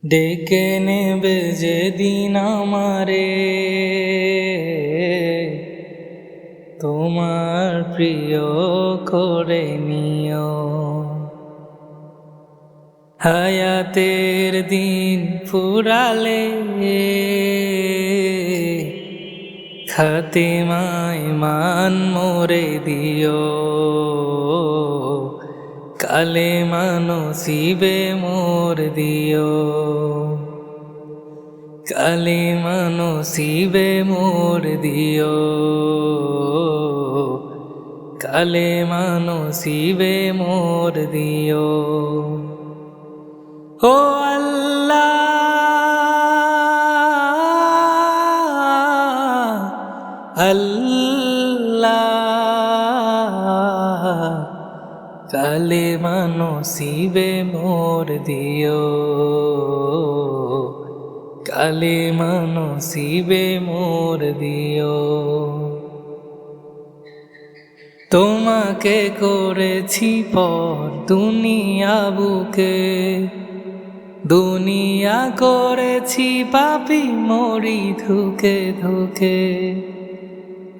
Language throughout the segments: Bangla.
ডেকে নেবে যেদিন আমারে তোমার প্রিয় করে নিও। হায়াতের দিন ফুরালে খাতিমায় মান মোরে দিও। কালেমা নসিবে মোর দিও। কালেমা নসিবে মোর দিও। কালেমা নসিবে মোর দিও। ও আল্লাহ আল্লাহ কালেমা নসিবে মোর দিও। কালেমা নসিবে মোর দিও। তোমাকে করেছি পর দুনিয়া বুকে, দুনিয়া করেছি পাপী মরি ধুকে ধুকে।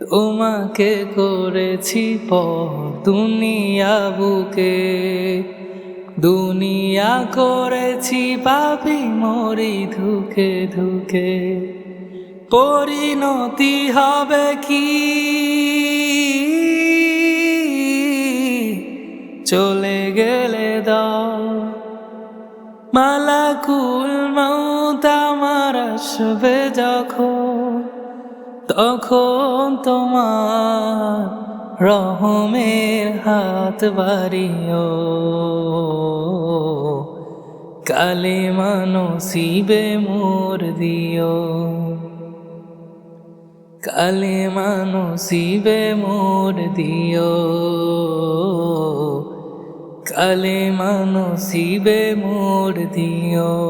তোমাকে করেছি পর দুনিয়া বুকে, দুনিয়া করেছি পাপী মরি ধুকে ধুকে। পরিণতি হবে কি চলে গেলে দাও, মালাকুল মউত আমার আসবে যখন, তখন তোমার রহমের হাত বাড়িও। কালেমা নসিবে মোর দিও। কালেমা নসিবে মোর দিও। কালেমা নসিবে মোর দিও।